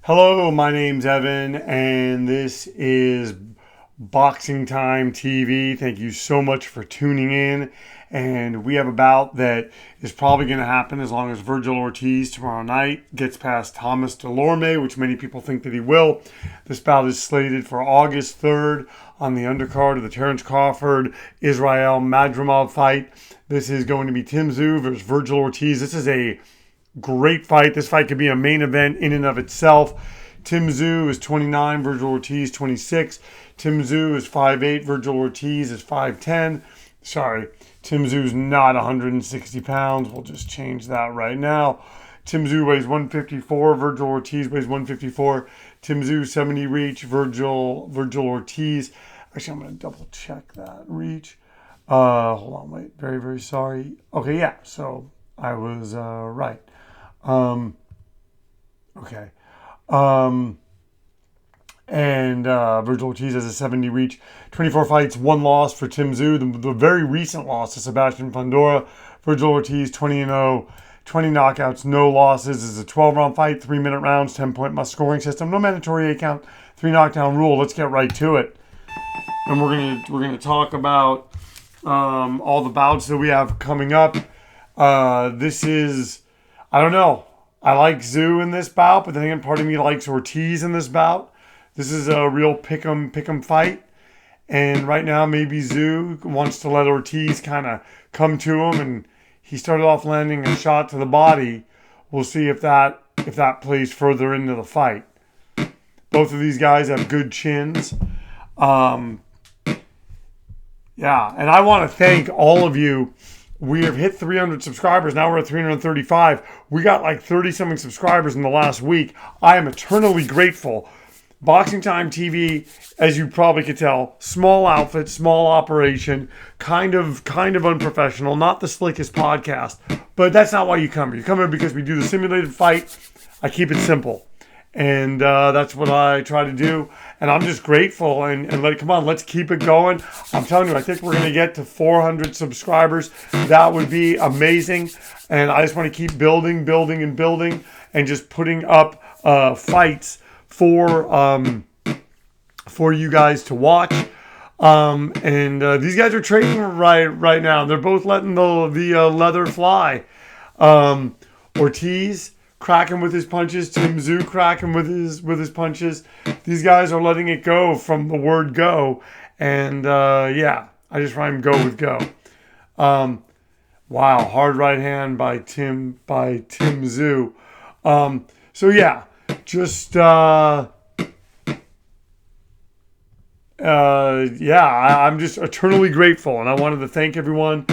Hello, my name's Evan, and this is Boxing Time TV. Thank you so much for tuning in. And we have a bout that is probably going to happen as long as Vergil Ortiz tomorrow night gets past Thomas Delorme, which many people think that he will. This bout is slated for August 3rd on the undercard of the Terence Crawford Israel Madrimov fight. This is going to be Tszyu versus Vergil Ortiz. This is a great fight. This fight could be a main event in and of itself. Tszyu is 29, Vergil Ortiz 26. Tszyu is 5'8", Vergil Ortiz is 5'10". Sorry, Tszyu is not 160 pounds. We'll just change that right now. Tszyu weighs 154, Vergil Ortiz weighs 154. Tszyu 70 reach, Vergil Ortiz. Actually, I'm going to double check that reach. Hold on, wait. Very, very sorry. Okay, yeah. So I was right. Okay. And Vergil Ortiz has a 70 reach. 24 fights, 1 loss for Tszyu. The very recent loss to Sebastian Fundora. Vergil Ortiz 20-0, 20 knockouts, no losses. This is a 12-round fight, 3-minute rounds, 10-point must scoring system, no mandatory 8 count, 3 knockdown rule. Let's get right to it. And we're gonna talk about all the bouts that we have coming up. This is, I don't know. I like Tszyu in this bout, but then again, part of me likes Ortiz in this bout. This is a real pick'em fight. And right now, maybe Tszyu wants to let Ortiz kind of come to him. And he started off landing a shot to the body. We'll see if that plays further into the fight. Both of these guys have good chins. Yeah, and I want to thank all of you. We have hit 300 subscribers. Now we're at 335. We got like 30-something subscribers in the last week. I am eternally grateful. Boxing Time TV, as you probably could tell, small outfit, small operation, kind of unprofessional, not the slickest podcast. But that's not why you come here. You come here because we do the simulated fight. I keep it simple. And that's what I try to do. And I'm just grateful. And come on, let's keep it going. I'm telling you, I think we're going to get to 400 subscribers. That would be amazing. And I just want to keep building, and just putting up fights for you guys to watch. These guys are trading right now. They're both letting the leather fly. Ortiz cracking with his punches, Tszyu cracking with his punches. These guys are letting it go from the word go. And yeah, I just rhyme go with go. Wow, hard right hand by Tszyu. So yeah, just yeah, I'm just eternally grateful, and I wanted to thank everyone.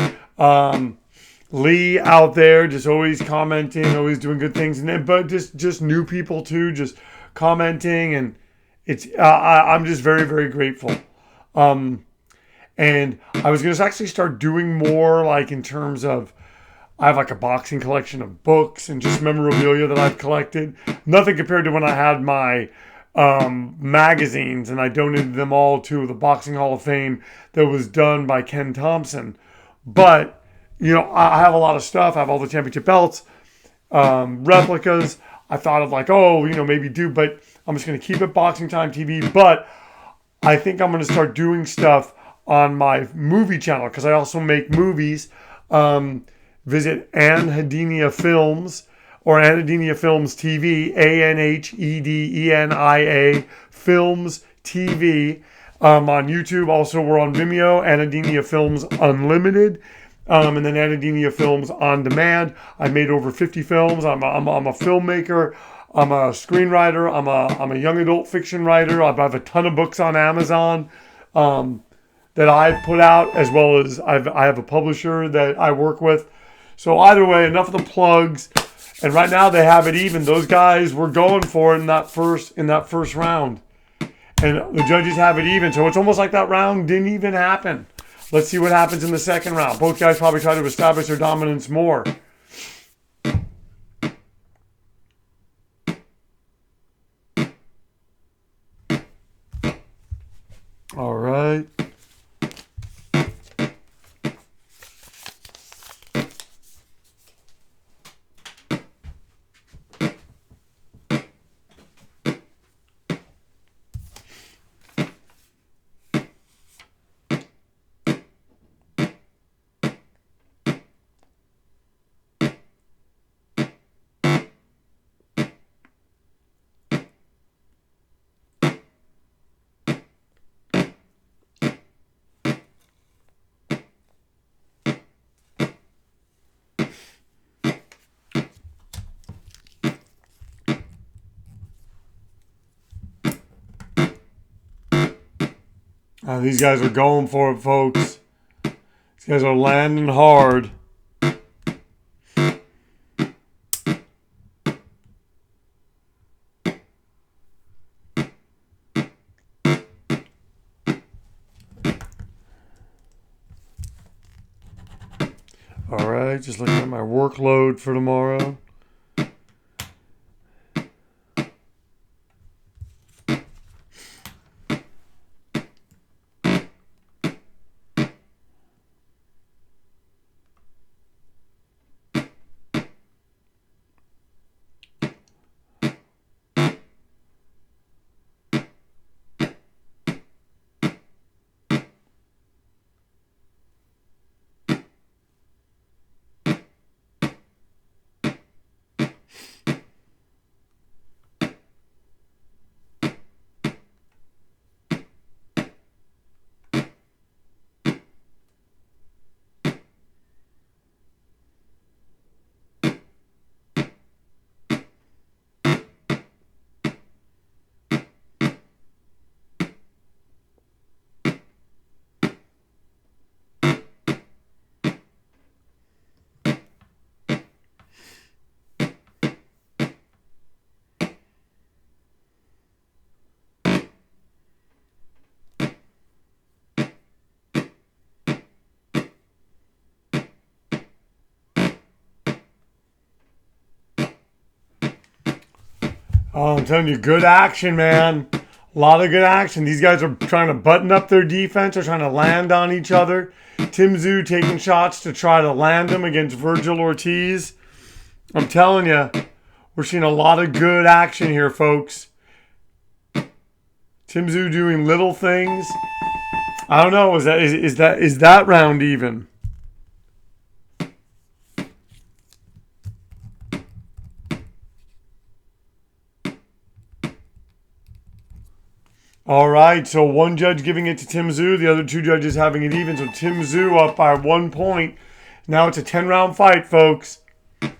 Lee out there, just always commenting, always doing good things, but just new people too, just commenting, and it's I'm just very, very grateful. And I was going to actually start doing more, like in terms of, I have like a boxing collection of books and just memorabilia that I've collected. Nothing compared to when I had my magazines, and I donated them all to the Boxing Hall of Fame that was done by Ken Thompson. But you know, I have a lot of stuff. I have all the championship belts, replicas. I thought of like, oh, you know, maybe do, but I'm just going to keep it Boxing Time TV. But I think I'm going to start doing stuff on my movie channel because I also make movies. Visit Anhedenia Films or Anhedenia Films TV, Anhedenia Films TV on YouTube. Also, we're on Vimeo, Anhedenia Films Unlimited. And then Anhedenia Films On Demand. I made over 50 films. I'm a filmmaker. I'm a screenwriter. I'm a young adult fiction writer. I have a ton of books on Amazon that I've put out, as well as I have a publisher that I work with. So either way, enough of the plugs. And right now they have it even. Those guys were going for it in that first round, and the judges have it even. So it's almost like that round didn't even happen. Let's see what happens in the second round. Both guys probably try to establish their dominance more. All right. These guys are going for it, folks. These guys are landing hard. All right, just looking at my workload for tomorrow. Oh, I'm telling you, good action, man. A lot of good action. These guys are trying to button up their defense. They're trying to land on each other. Tszyu taking shots to try to land them against Vergil Ortiz. I'm telling you, we're seeing a lot of good action here, folks. Tszyu doing little things. I don't know. Is that round even? All right, so one judge giving it to Tszyu, the other two judges having it even. So Tszyu up by 1 point. Now it's a 10-round fight, folks. All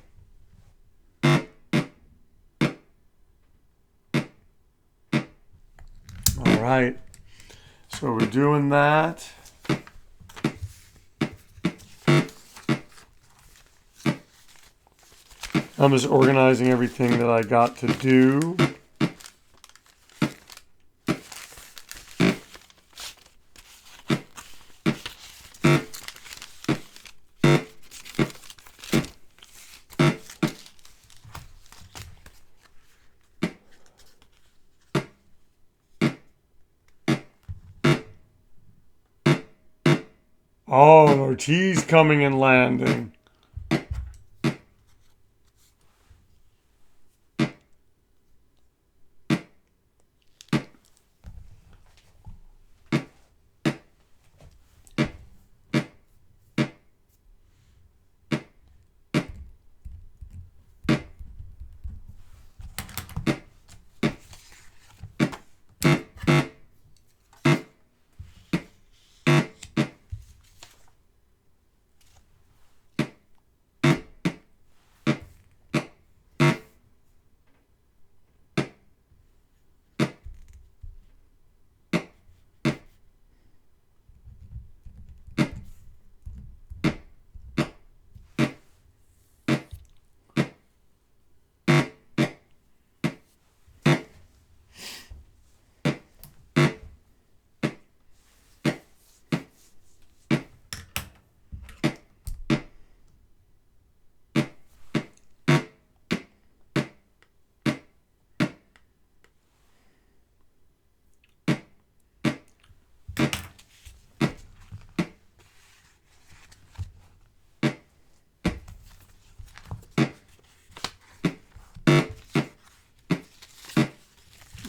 right, so we're doing that. I'm just organizing everything that I got to do. Oh, Ortiz coming and landing.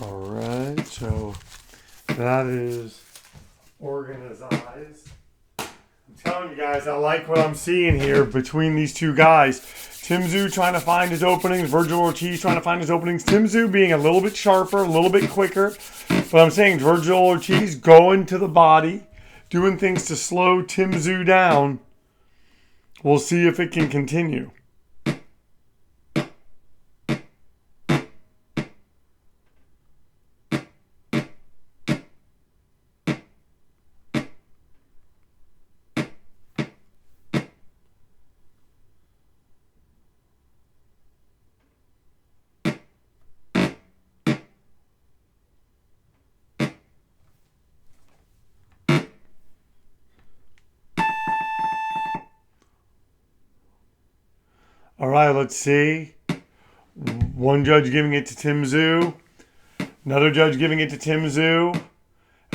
All right, so that is organized. I'm telling you guys, I like what I'm seeing here between these two guys. Tszyu trying to find his openings. Vergil Ortiz trying to find his openings. Tszyu being a little bit sharper, a little bit quicker. But I'm saying Vergil Ortiz going to the body, doing things to slow Tszyu down. We'll see if it can continue. right, let's see. One judge giving it to Tszyu. Another judge giving it to Tszyu.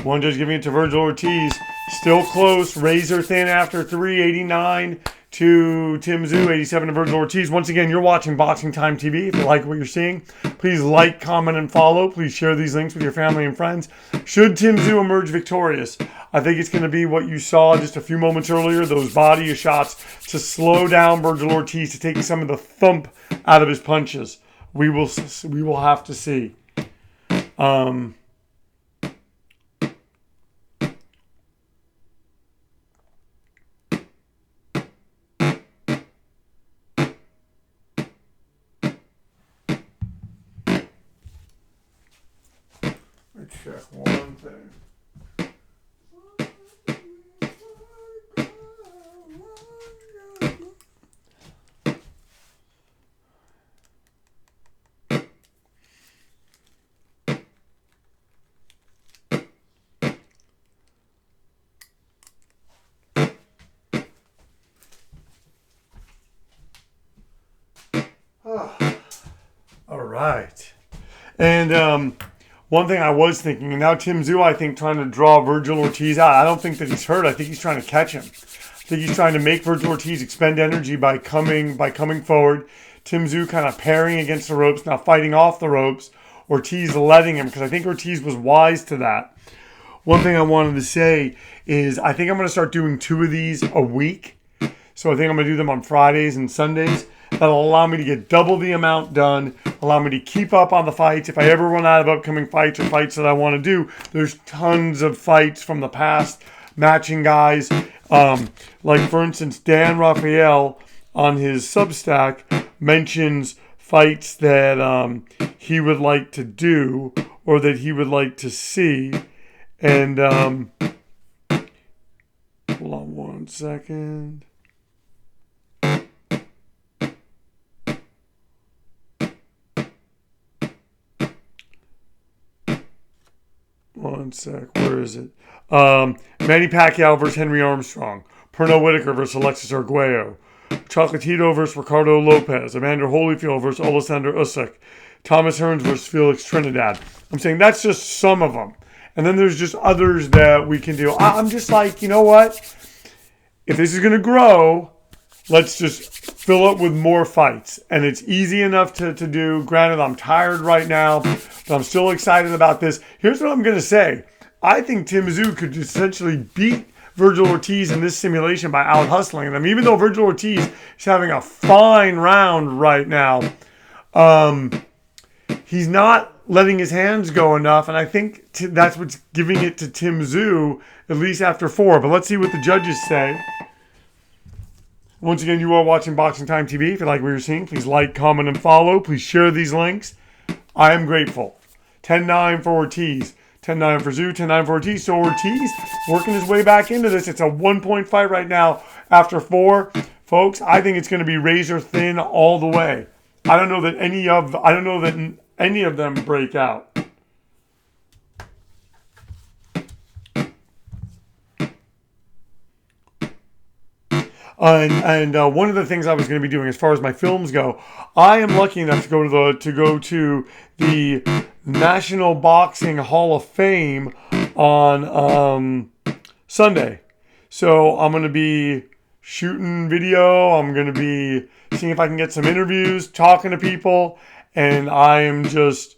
One judge giving it to Vergil Ortiz. Still close. Razor thin after 389 to Tszyu, 87 to Vergil Ortiz. Once again, you're watching Boxing Time TV. If you like what you're seeing, please like, comment, and follow. Please share these links with your family and friends. Should Tszyu emerge victorious, I think it's going to be what you saw just a few moments earlier, those body shots to slow down Vergil Ortiz, to take some of the thump out of his punches. We will have to see. Let's check one thing. All right. And one thing I was thinking, and now Tszyu, I think, trying to draw Vergil Ortiz out. I don't think that he's hurt. I think he's trying to catch him. I think he's trying to make Vergil Ortiz expend energy by coming forward. Tszyu kind of parrying against the ropes, now fighting off the ropes. Ortiz letting him, because I think Ortiz was wise to that. One thing I wanted to say is I think I'm going to start doing 2 of these a week. So I think I'm going to do them on Fridays and Sundays. That'll allow me to get double the amount done, allow me to keep up on the fights. If I ever run out of upcoming fights or fights that I want to do, there's tons of fights from the past, matching guys. Like, for instance, Dan Raphael on his Substack mentions fights that he would like to do or that he would like to see. And hold on one second. One sec, where is it? Manny Pacquiao versus Henry Armstrong. Pernell Whitaker versus Alexis Arguello. Chocolatito versus Ricardo Lopez. Evander Holyfield versus Alexander Usyk. Thomas Hearns versus Felix Trinidad. I'm saying that's just some of them. And then there's just others that we can do. I'm just like, you know what? If this is going to grow, let's just fill it with more fights. And it's easy enough to do. Granted, I'm tired right now, but I'm still excited about this. Here's what I'm going to say. I think Tszyu could essentially beat Vergil Ortiz in this simulation by out-hustling them. Even though Vergil Ortiz is having a fine round right now, he's not letting his hands go enough. And I think that's what's giving it to Tszyu, at least after 4. But let's see what the judges say. Once again, you are watching Boxing Time TV. If you like what you're seeing, please like, comment, and follow. Please share these links. I am grateful. 10-9 for Ortiz. 10-9 for Tszyu. 10-9 for Ortiz. So Ortiz working his way back into this. It's a 1-point fight right now after 4. Folks, I think it's going to be razor thin all the way. I don't know that any of them break out. And one of the things I was going to be doing as far as my films go, I am lucky enough to go to the National Boxing Hall of Fame on Sunday. So I'm going to be shooting video. I'm going to be seeing if I can get some interviews, talking to people, and I am just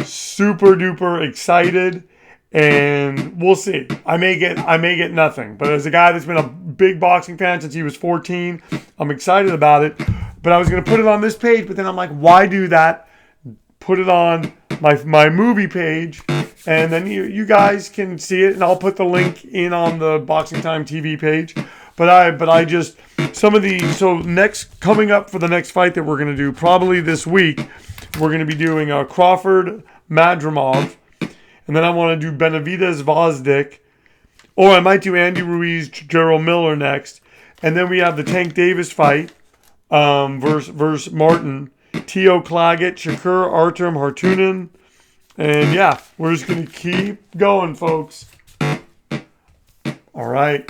super duper excited. And we'll see. I may get nothing. But as a guy that's been a big boxing fan since he was 14, I'm excited about it. But I was going to put it on this page, but then I'm like, why do that? Put it on my movie page, and then you guys can see it, and I'll put the link in on the Boxing Time TV page. But I just, so next, coming up for the next fight that we're going to do, probably this week, we're going to be doing Crawford Madrimov. And then I want to do Benavidez Vosdick. Or I might do Andy Ruiz, Gerald Miller next. And then we have the Tank Davis fight versus Martin. Teo Claggett, Shakur Artem Hartunen. And yeah, we're just going to keep going, folks. All right.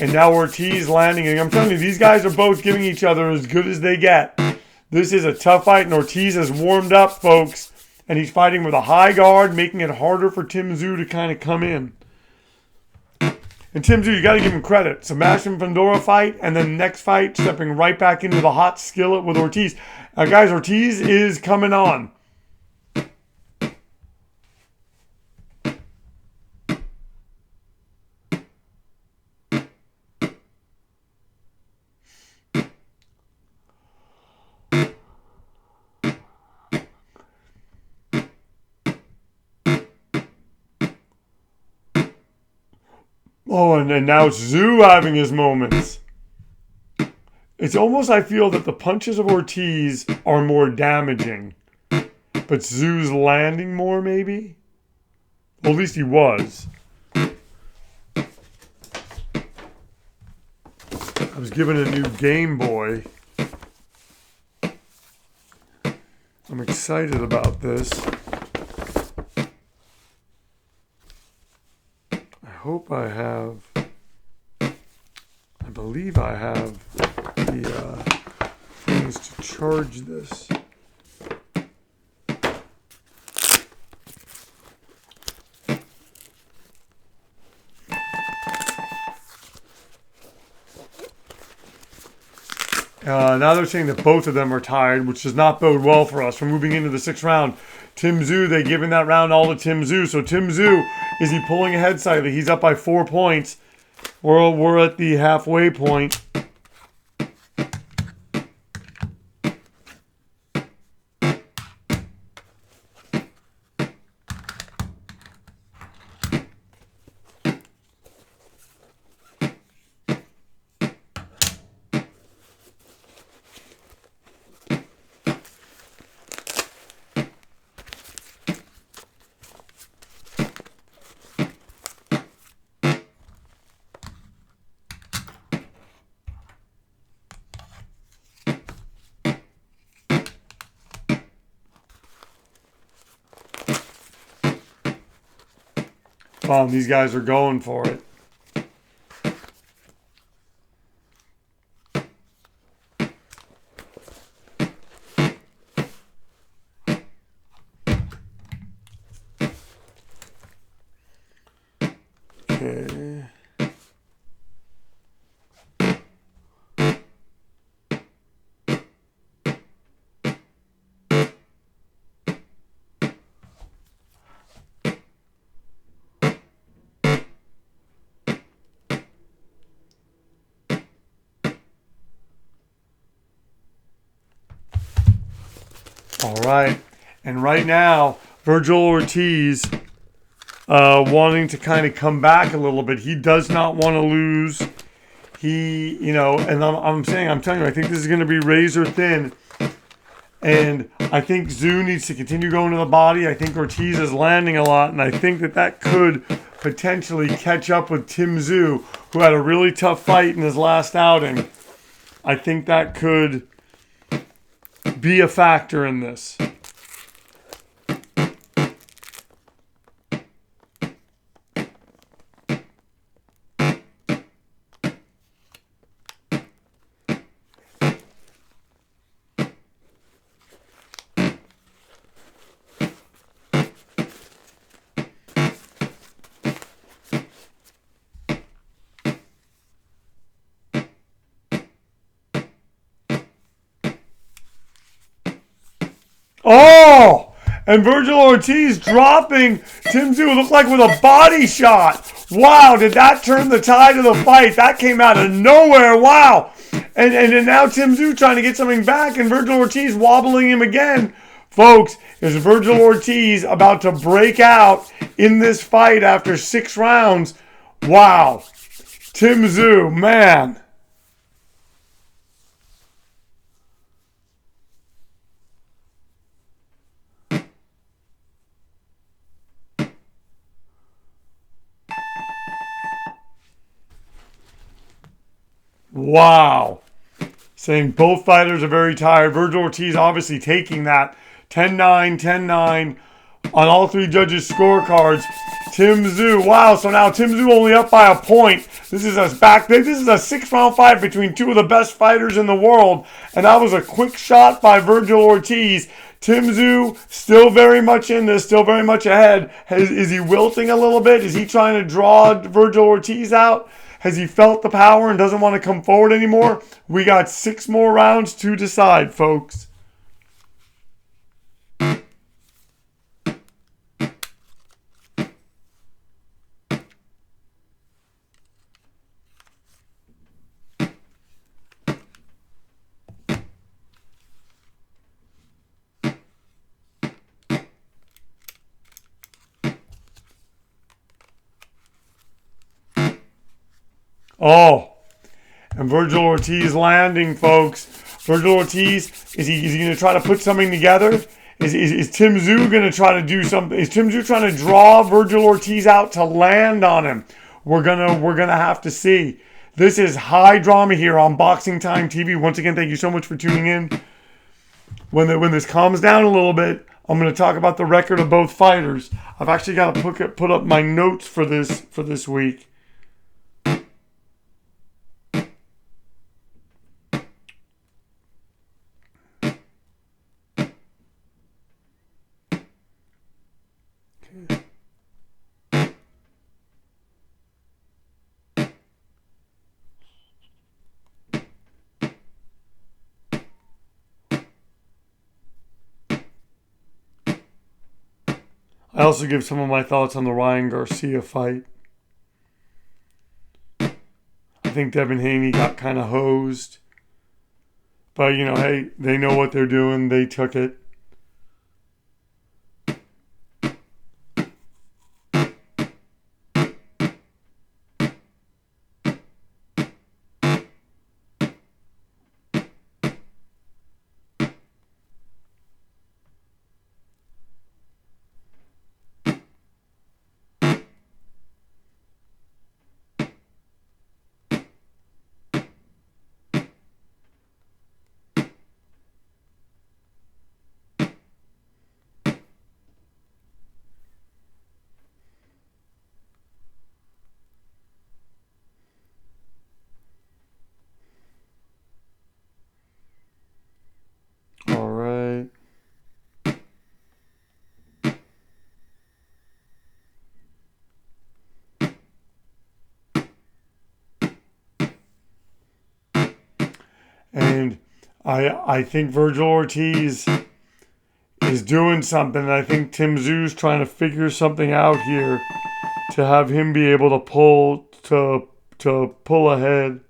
And now Ortiz landing. And I'm telling you, these guys are both giving each other as good as they get. This is a tough fight, and Ortiz has warmed up, folks. And he's fighting with a high guard, making it harder for Tszyu to kind of come in. And Tszyu, you got to give him credit. Sebastian Fundora fight, and then next fight, stepping right back into the hot skillet with Ortiz. Guys, Ortiz is coming on. Oh, and now it's Tszyu having his moments. It's almost, I feel, that the punches of Ortiz are more damaging. But Tszyu's landing more, maybe? Well, at least he was. I was given a new Game Boy. I'm excited about this. I hope I have, I believe I have the things to charge this. Now they're saying that both of them are tired, which does not bode well for us. We're moving into the 6th round. Tszyu, they're giving that round all to Tszyu. So Tszyu, is he pulling ahead slightly? He's up by 4 points. We're at the halfway point. Wow, these guys are going for it. Okay. All right, and right now, Vergil Ortiz wanting to kind of come back a little bit. He does not want to lose. He, you know, and I'm telling you, I think this is going to be razor thin. And I think Tszyu needs to continue going to the body. I think Ortiz is landing a lot, and I think that could potentially catch up with Tszyu, who had a really tough fight in his last outing. I think that could be a factor in this. Oh! And Vergil Ortiz dropping Tszyu, looked like with a body shot. Wow, did that turn the tide of the fight? That came out of nowhere. Wow. And now Tszyu trying to get something back, and Vergil Ortiz wobbling him again. Folks, is Vergil Ortiz about to break out in this fight after 6 rounds? Wow. Tszyu, man. Wow. Saying both fighters are very tired. Vergil Ortiz obviously taking that 10-9, 10-9. on all three judges' scorecards. Tszyu, wow, so now Tszyu only up by a point. This is a 6-round fight between two of the best fighters in the world. And that was a quick shot by Vergil Ortiz. Tszyu still very much in this, still very much ahead. Is he wilting a little bit? Is he trying to draw Vergil Ortiz out? Has he felt the power and doesn't want to come forward anymore? We got 6 more rounds to decide, folks. Oh, and Vergil Ortiz landing, folks. Vergil Ortiz, is he going to try to put something together? Is Tszyu going to try to do something? Is Tszyu trying to draw Vergil Ortiz out to land on him? We're gonna have to see. This is high drama here on Boxing Time TV. Once again, thank you so much for tuning in. When this calms down a little bit, I'm going to talk about the record of both fighters. I've actually got to put up my notes for this week. I also give some of my thoughts on the Ryan Garcia fight. I think Devin Haney got kind of hosed. But, hey, they know what they're doing. They took it. All right. And I think Vergil Ortiz is doing something. I think Tszyu's trying to figure something out here to have him be able to pull ahead.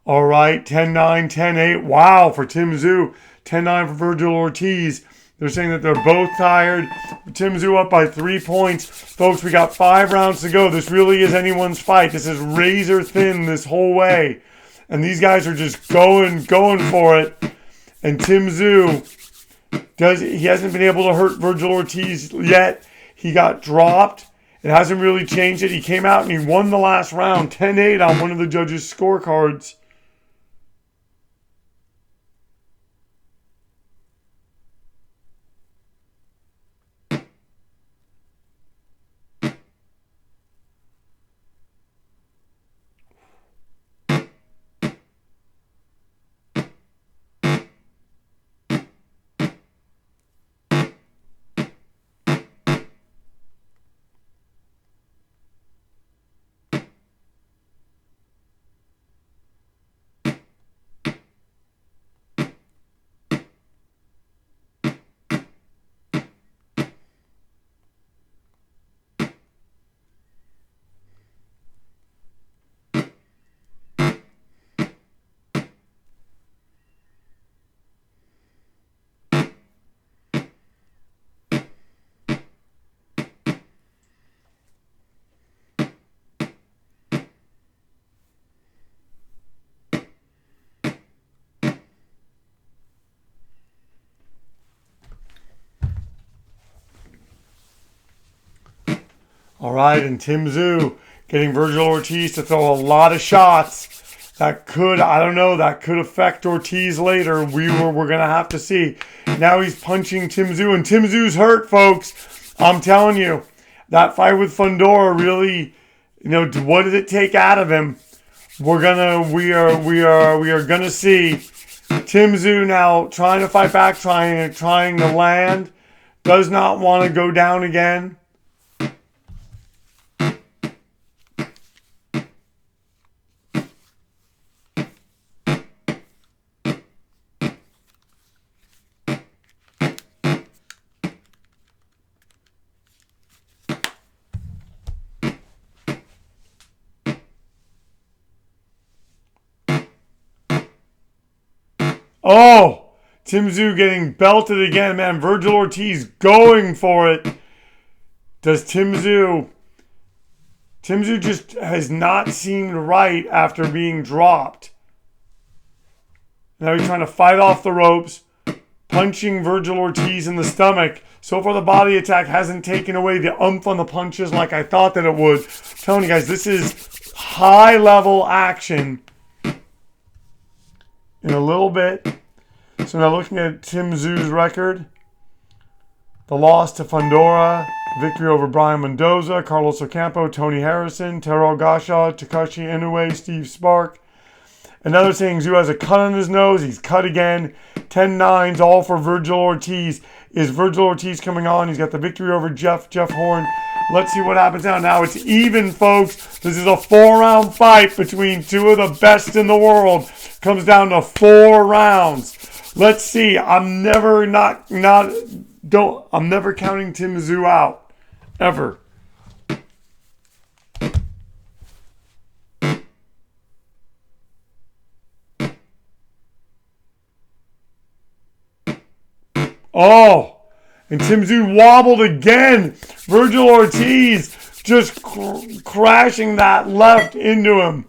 All right, 10-9, 10-8. Wow, for Tszyu. 10-9 for Vergil Ortiz. They're saying that they're both tired. Tszyu up by 3 points. Folks, we got 5 rounds to go. This really is anyone's fight. This is razor thin this whole way. And these guys are just going for it. And Tszyu, he hasn't been able to hurt Vergil Ortiz yet. He got dropped. It hasn't really changed it. He came out and he won the last round, 10-8 on one of the judges' scorecards. All right, and Tszyu getting Vergil Ortiz to throw a lot of shots. That could, I don't know, that could affect Ortiz later. We're going to have to see. Now he's punching Tszyu, and Tszyu's hurt, folks. I'm telling you, that fight with Fundora really, what did it take out of him? We are gonna see Tszyu now trying to fight back, trying to land. Does not want to go down again. Oh, Tszyu getting belted again, man. Vergil Ortiz going for it. Does Tszyu just has not seemed right after being dropped. Now he's trying to fight off the ropes, punching Vergil Ortiz in the stomach. So far the body attack hasn't taken away the oomph on the punches like I thought that it would. I'm telling you guys, this is high level action. In a little bit. So now looking at Tszyu's record. The loss to Fundora, victory over Brian Mendoza, Carlos Ocampo, Tony Harrison, Terrell Gasha, Takashi Inoue, Steve Spark. Another saying Tszyu has a cut on his nose. He's cut again. 10-9s all for Vergil Ortiz. Is Vergil Ortiz coming on? He's got the victory over Jeff Horn. Let's see what happens now. Now it's even, folks. This is a 4-round fight between two of the best in the world. Comes down to 4 rounds. Let's see. I'm never counting Tszyu out. Ever. Oh, and Tszyu wobbled again. Vergil Ortiz just crashing that left into him.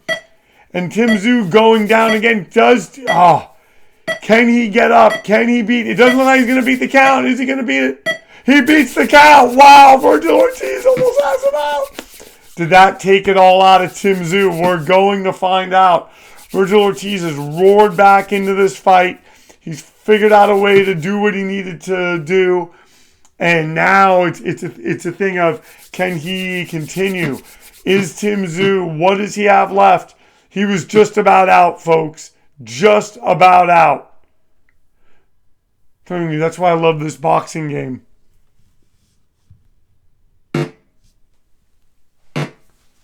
And Tszyu going down again. Can he get up? Can he beat? It doesn't look like he's going to beat the count. Is he going to beat it? He beats the count. Wow, Vergil Ortiz almost has him out. Did that take it all out of Tszyu? We're going to find out. Vergil Ortiz has roared back into this fight. He's figured out a way to do what he needed to do. And now it's a thing of, can he continue? Is Tszyu, what does he have left? He was just about out, folks. Just about out. I'm telling you, that's why I love this boxing game.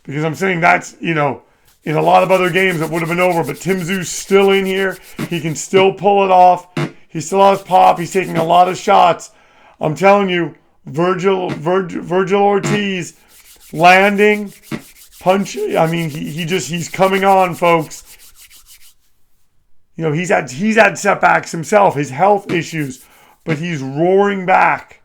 Because I'm saying that's, in a lot of other games it would have been over. But Tszyu's still in here. He can still pull it off. He still has pop. He's taking a lot of shots. I'm telling you, Vergil Ortiz landing, punch. I mean, he's coming on, folks. He's had setbacks himself, his health issues, but he's roaring back.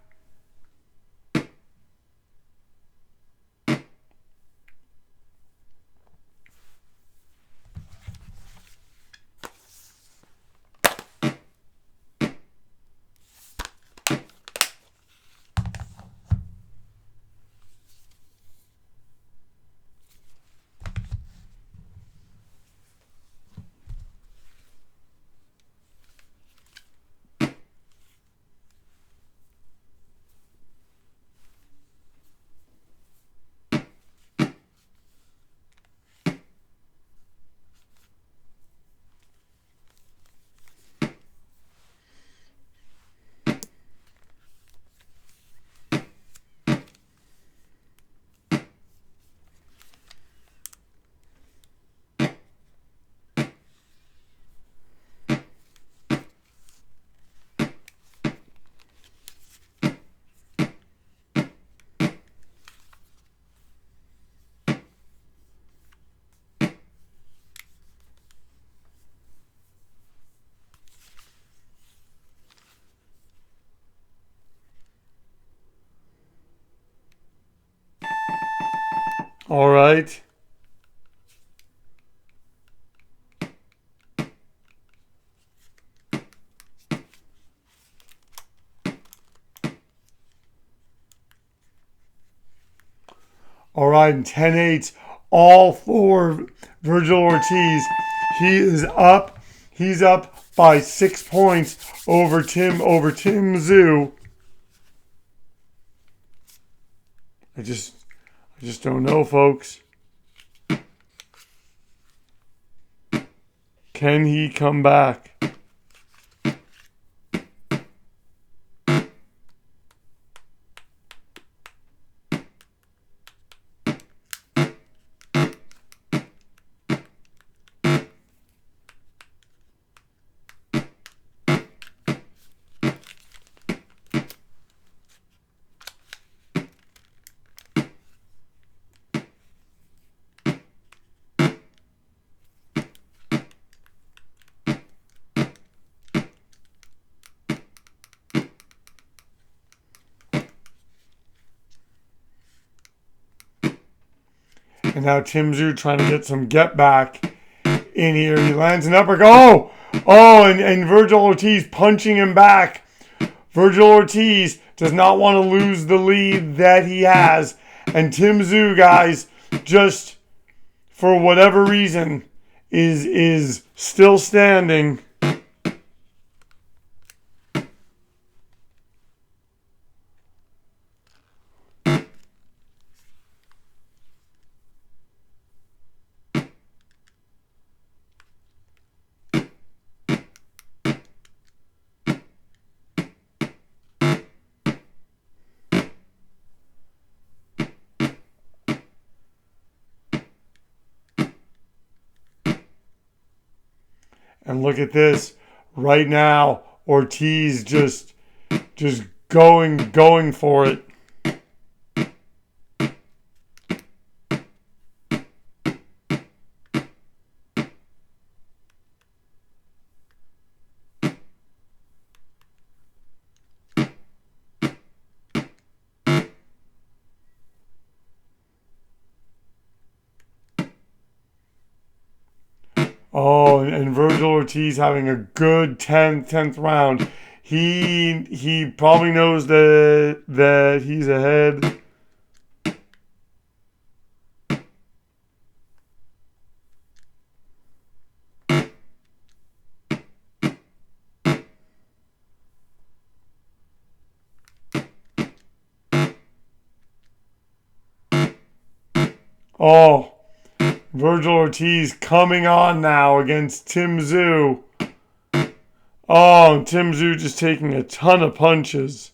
All right. All right, and 10-8, all for Vergil Ortiz. He is up. He's up by 6 points over Tszyu. I just don't know, folks. Can he come back? And now Tszyu trying to get some get back in here. He lands an uppercut. And Vergil Ortiz punching him back. Vergil Ortiz does not want to lose the lead that he has. And Tszyu, guys, just for whatever reason, is still standing. And look at this. Right now, Ortiz just going for it. And Vergil Ortiz having a good 10th round. He probably knows that he's ahead. Vergil Ortiz coming on now against Tszyu. Tszyu just taking a ton of punches.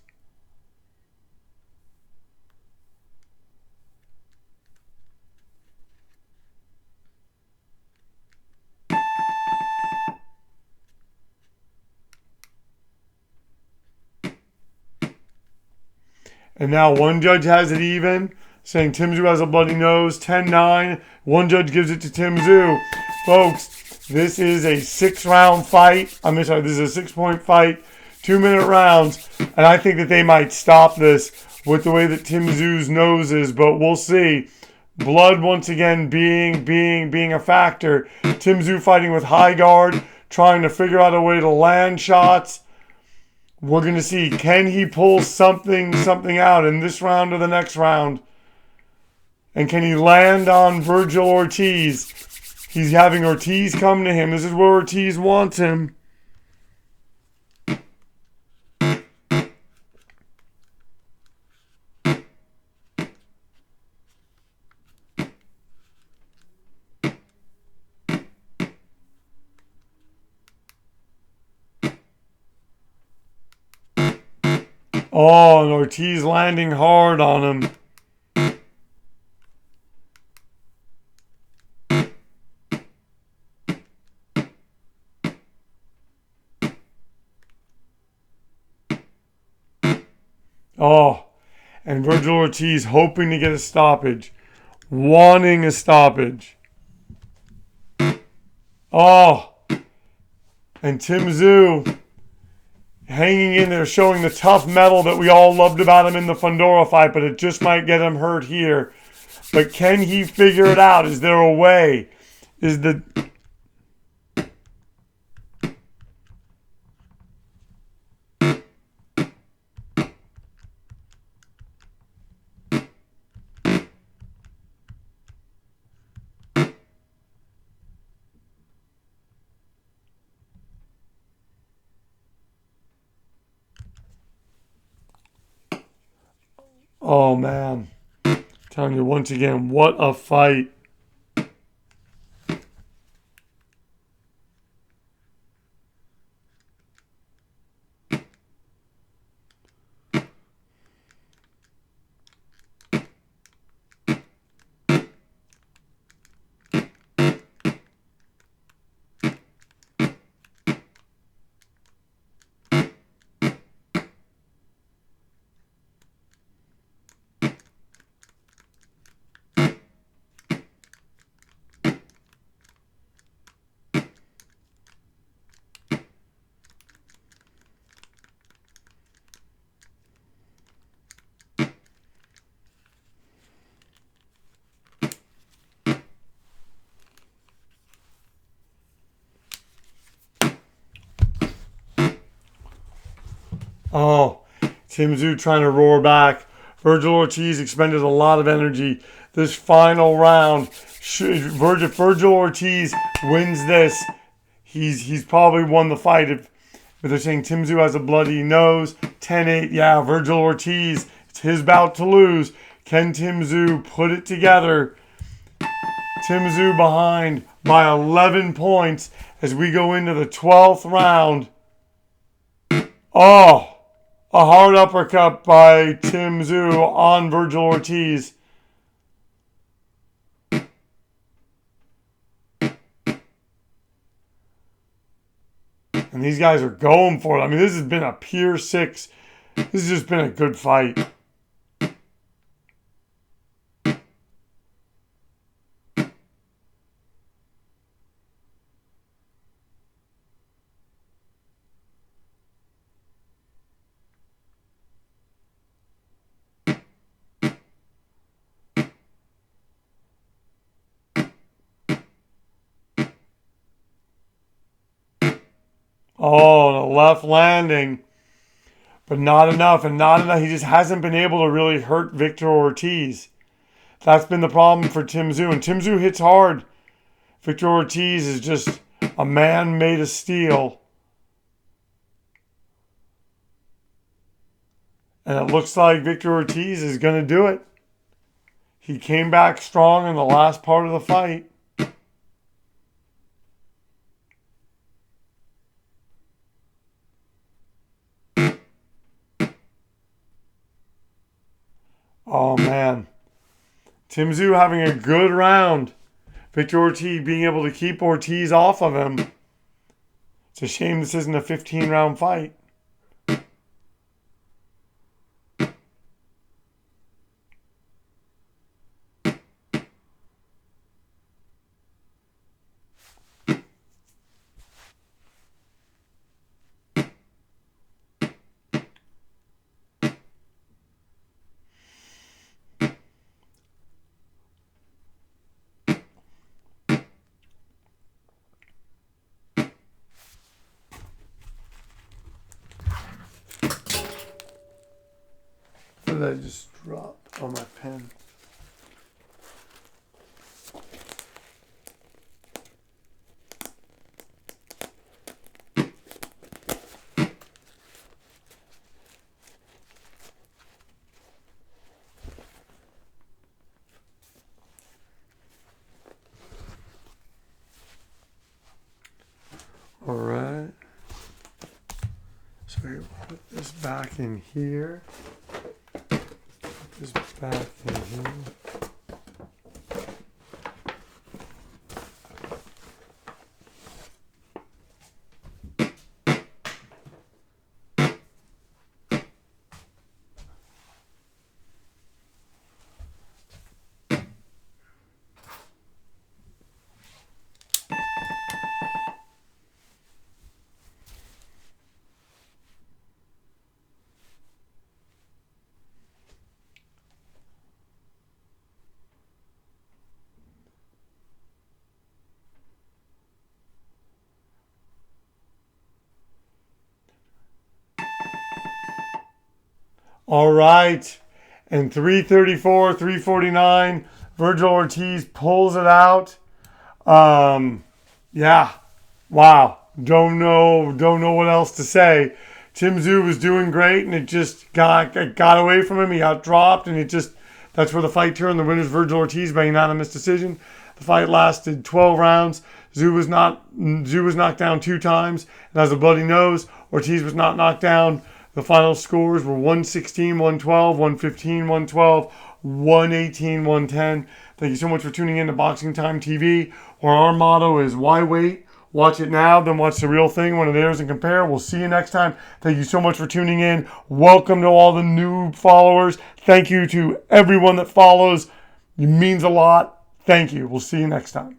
And now one judge has it even, saying Tszyu has a bloody nose, 10-9. One judge gives it to Tszyu. Folks, this is a 6-round fight. This is a 6-point fight, 2-minute rounds. And I think that they might stop this with the way that Tszyu's nose is, but we'll see. Blood once again being a factor. Tszyu fighting with high guard, trying to figure out a way to land shots. We're going to see, can he pull something out in this round or the next round? And can he land on Vergil Ortiz? He's having Ortiz come to him. This is where Ortiz wants him. And Ortiz landing hard on him. And Vergil Ortiz hoping to get a stoppage. Wanting a stoppage. And Tszyu hanging in there, showing the tough metal that we all loved about him in the Fundora fight, but it just might get him hurt here. But can he figure it out? Is there a way? Oh, man. Telling you once again, what a fight. Oh, Tszyu trying to roar back. Vergil Ortiz expended a lot of energy. This final round, Vergil Ortiz wins this, he's probably won the fight. But they're saying Tszyu has a bloody nose. 10-8, yeah, Vergil Ortiz, it's his bout to lose. Can Tszyu put it together? Tszyu behind by 11 points as we go into the 12th round. Oh! A hard uppercut by Tszyu on Vergil Ortiz. And these guys are going for it. I mean, this has been a pure 6. This has just been a good fight. Oh, the left landing. But not enough, and not enough. He just hasn't been able to really hurt Victor Ortiz. That's been the problem for Tszyu. And Tszyu hits hard. Victor Ortiz is just a man made of steel. And it looks like Victor Ortiz is going to do it. He came back strong in the last part of the fight. Oh, man. Tszyu having a good round. Victor Ortiz being able to keep Ortiz off of him. It's a shame this isn't a 15-round fight. What did I just drop on my pen? All right. So we put this back in here. Put this back in here. All right. And 334, 349, Vergil Ortiz pulls it out. Yeah. Wow. Don't know what else to say. Tszyu was doing great, and it just got away from him. He got dropped, and that's where the fight turned. The winner's Vergil Ortiz by unanimous decision. The fight lasted 12 rounds. Tszyu was knocked down 2 times, and as a bloody nose, Ortiz was not knocked down. The final scores were 116, 112, 115, 112, 118, 110. Thank you so much for tuning in to Boxing Time TV, where our motto is why wait? Watch it now, then watch the real thing when it airs and compare. We'll see you next time. Thank you so much for tuning in. Welcome to all the new followers. Thank you to everyone that follows. It means a lot. Thank you. We'll see you next time.